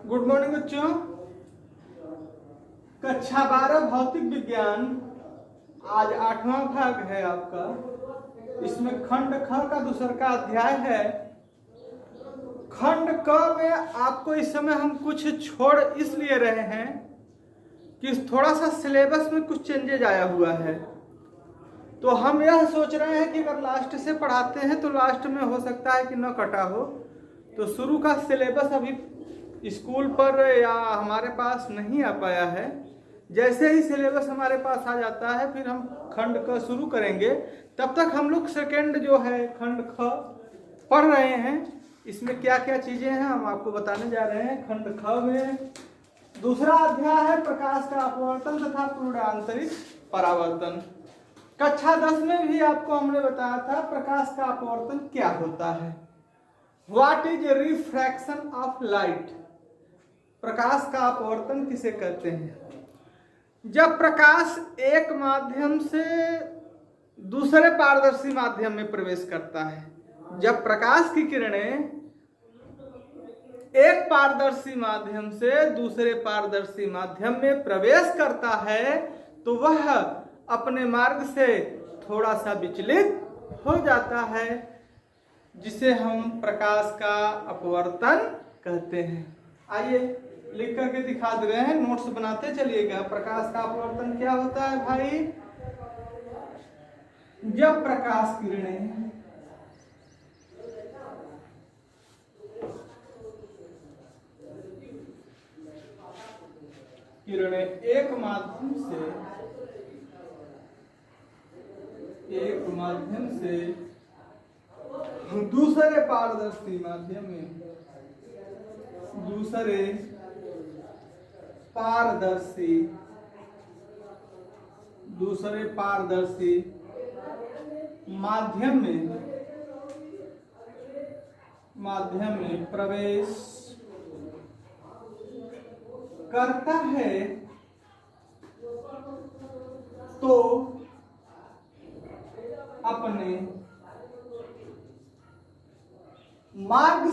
Good morning बच्चों। कक्षा 12 भौतिक विज्ञान आज 8वां भाग है आपका। इसमें खंड ख का दूसरा का अध्याय है। खंड क में आपको इस समय हम कुछ छोड़ इसलिए रहे हैं कि थोड़ा सा सिलेबस में कुछ चेंजेज आया हुआ है, तो हम यह सोच रहे हैं कि अगर लास्ट से पढ़ाते हैं तो लास्ट में हो सकता है कि न कटा हो। तो शुरू का सिलेबस अभी स्कूल पर या हमारे पास नहीं आ पाया है। जैसे ही सिलेबस हमारे पास आ जाता है फिर हम खंड क शुरू करेंगे। तब तक हम लोग सेकेंड जो है खंड ख पढ़ रहे हैं। इसमें क्या क्या चीजें हैं हम आपको बताने जा रहे हैं। खंड ख में दूसरा अध्याय है प्रकाश का अपवर्तन तथा पूर्णांतरित परावर्तन। कक्षा 10 में भी आपको हमने बताया था प्रकाश का अपवर्तन क्या होता है। What is refraction of light. प्रकाश का अपवर्तन किसे कहते हैं? जब प्रकाश एक माध्यम से दूसरे पारदर्शी माध्यम में प्रवेश करता है, जब प्रकाश की किरणें एक पारदर्शी माध्यम से दूसरे पारदर्शी माध्यम में प्रवेश करता है तो वह अपने मार्ग से थोड़ा सा विचलित हो जाता है, जिसे हम प्रकाश का अपवर्तन कहते हैं। आइए लिख करके दिखा दे रहे हैं, नोट्स बनाते चलिएगा। प्रकाश का अपवर्तन क्या होता है भाई? जब प्रकाश किरणें एक माध्यम से दूसरे पारदर्शी माध्यम में दूसरे पारदर्शी माध्यम में प्रवेश करता है तो अपने मार्ग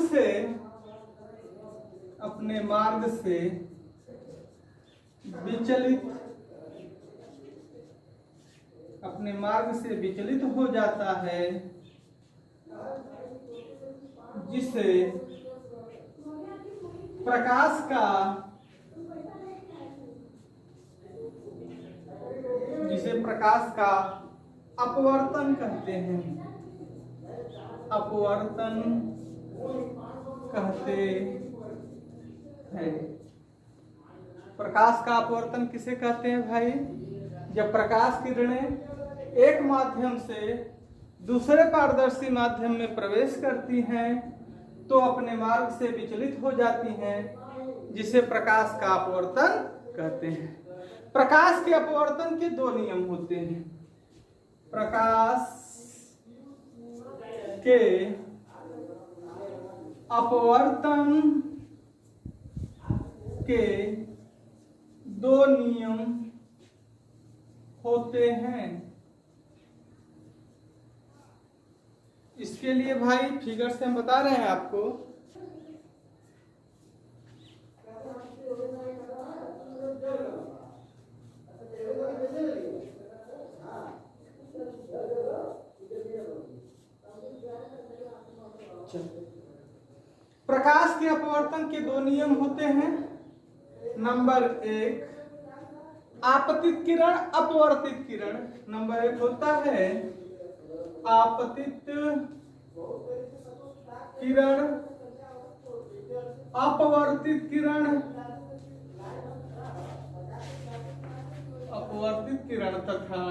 से विचलित हो जाता है, जिसे प्रकाश का अपवर्तन कहते हैं। प्रकाश का अपवर्तन किसे कहते हैं भाई? जब प्रकाश की किरणें एक माध्यम से दूसरे पारदर्शी माध्यम में प्रवेश करती हैं तो अपने मार्ग से विचलित हो जाती हैं, जिसे प्रकाश का अपवर्तन कहते हैं। प्रकाश के अपवर्तन के दो नियम होते हैं। प्रकाश के अपवर्तन के दो नियम होते हैं। इसके लिए भाई फिगर से हम बता रहे हैं आपको। प्रकाश के अपवर्तन के दो नियम होते हैं। नंबर 1 आपतित किरण, अपवर्तित किरण। नंबर 1 होता है आपतित किरण, अपवर्तित किरण तथा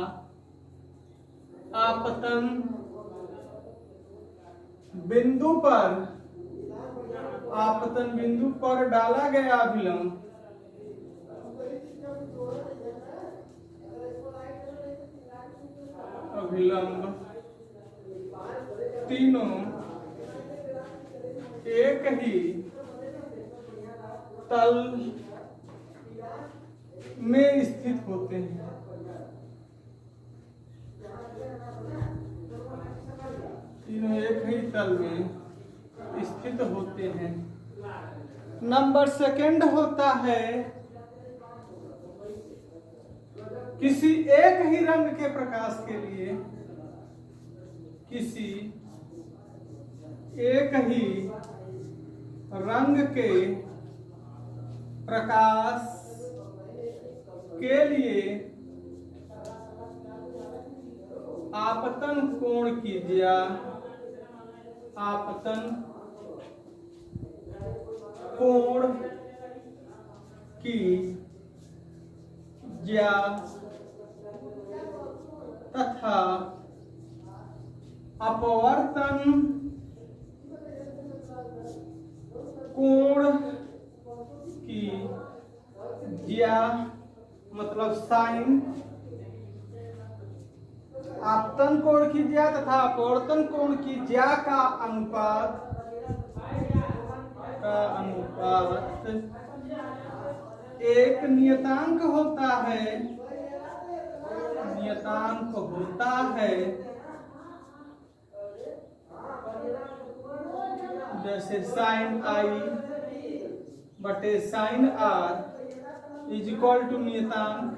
आपतन बिंदु पर डाला गया अभिलंब तीनों एक ही तल में स्थित होते हैं। तीनों एक ही तल में स्थित होते हैं। नंबर सेकंड होता है किसी एक ही रंग के प्रकाश के लिए, किसी एक ही रंग के प्रकाश के लिए आपतन कोण की ज्या, आपतन कोण की ज्या तथा अपवर्तन कोण की ज्या मतलब साइन, आपतन कोण की ज्या तथा अपवर्तन कोण की ज्या का अनुपात एक नियतांक होता है, नियतांक होता है जैसे साइन आई बटे sine r is equal to नियतांक,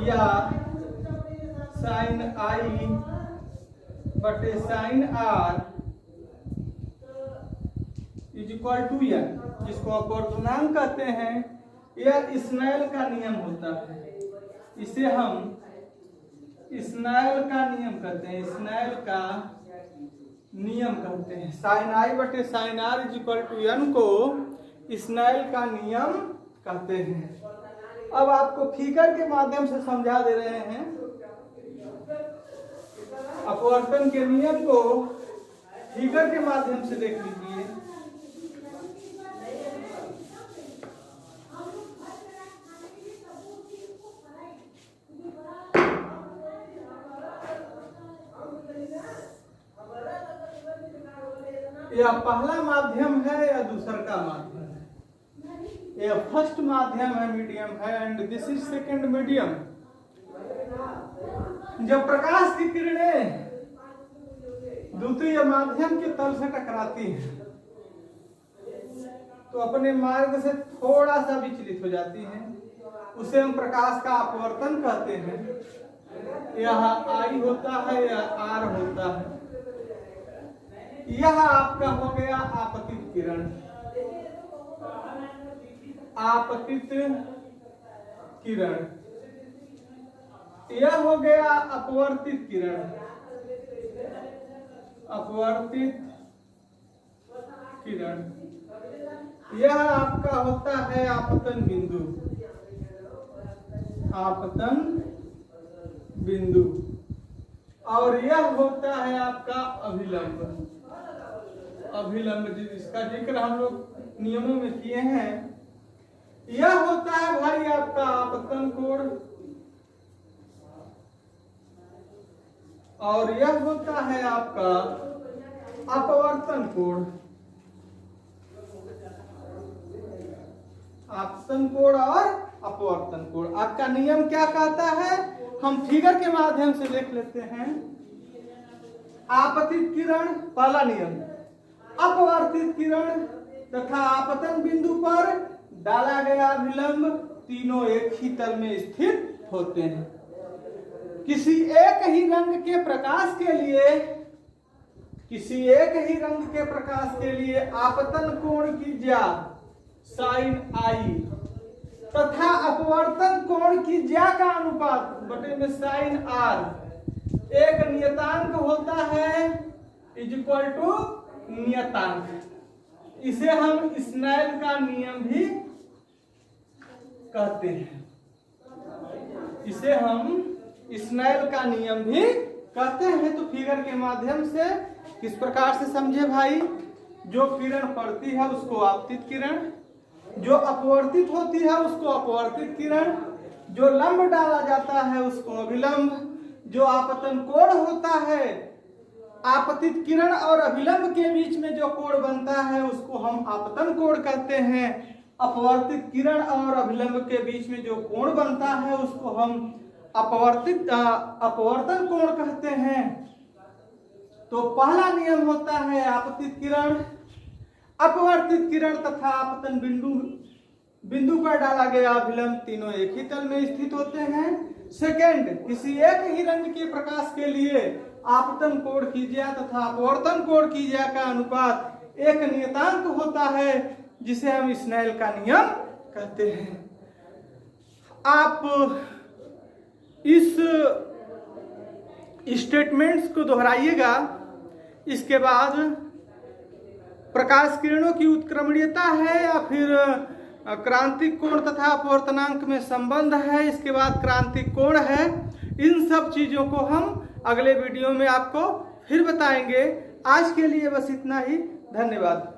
या साइन आई बटे sine r is equal to n, जिसको अपवर्तनांक कहते हैं। यह स्नेल का नियम होता है, इसे हम स्नेल का नियम कहते हैं, स्नेल का नियम कहते हैं। साइन आई बटे sine r is equal to n को स्नेल का नियम कहते हैं। अब आपको फिगर के माध्यम से समझा दे रहे हैं अपवर्तन के नियम को, फिगर के माध्यम से देख लीजिए। यह पहला माध्यम है या दूसरा का माध्यम है? यह फर्स्ट माध्यम है, मीडियम है, and this is second medium. जब प्रकाश की किरणें द्वितीय माध्यम के तल से टकराती हैं तो अपने मार्ग से थोड़ा सा विचलित हो जाती हैं, उसे हम प्रकाश का अपवर्तन कहते हैं। यह आई होता है या आर होता है। यह आपका हो गया आपतित किरण, आपतित किरण। यह हो गया अपवर्तित किरण, अपवर्तित किरण। यह आपका होता है आपतन बिंदु, आपतन बिंदु। और यह होता है आपका अभिलंब, अभिलंब जिसका जिक्र हम लोग नियमों में किए हैं। यह होता है भाई आपका आपतन कोण, और यह होता है आपका अपवर्तन कोण। आपतन कोण और अपवर्तन कोण। आपका नियम क्या कहता है, हम फिगर के माध्यम से देख लेते हैं। आपतित किरण पहला नियम, अपवर्तित किरण तथा आपतन बिंदु पर डाला गया अभिलंब तीनों एक ही तल में स्थित होते हैं। किसी एक ही रंग के प्रकाश के लिए, किसी एक ही रंग के प्रकाश के लिए आपतन कोण की ज्या साइन आई तथा अपवर्तन कोण की ज्या का अनुपात बटे में साइन आर एक नियतांक होता है, इज इक्वल टू नियतांक। इसे हम स्नेल का नियम भी कहते हैं, इसे हम स्नेल का नियम भी कहते हैं। तो फिगर के माध्यम से किस प्रकार से समझे भाई, जो किरण पड़ती है उसको आपतित किरण, जो अपवर्तित होती है उसको अपवर्तित किरण, जो लंब डाला जाता है उसको अभिलंब, जो आपतन कोण होता है, आपतित किरण और अभिलंब के बीच में जो कोण बनता है उसको हम आपतन कोण कहते हैं। अपवर्तित किरण और अभिलंब के बीच में जो कोण बनता है उसको हम अपवर्तन कोण कहते हैं। तो पहला नियम होता है आपतित किरण अपवर्तित किरण तथा आपतन बिंदु पर डाला गया अभिलंब तीनों एक ही तल में स्थित होते हैं। सेकंड, किसी एक ही रंग के प्रकाश के लिए आपतन कोण की ज्या तथा अपवर्तन कोण की ज्या का अनुपात एक नियतांक होता है, जिसे हम स्नेल का नियम कहते हैं। आप इस स्टेटमेंट्स को दोहराइएगा। इसके बाद प्रकाश किरणों की उत्क्रमणीयता है या फिर क्रांतिक कोण तथा अपवर्तनांक में संबंध है, इसके बाद क्रांतिक कोण है। इन सब चीजों को हम अगले वीडियो में आपको फिर बताएंगे। आज के लिए बस इतना ही। धन्यवाद।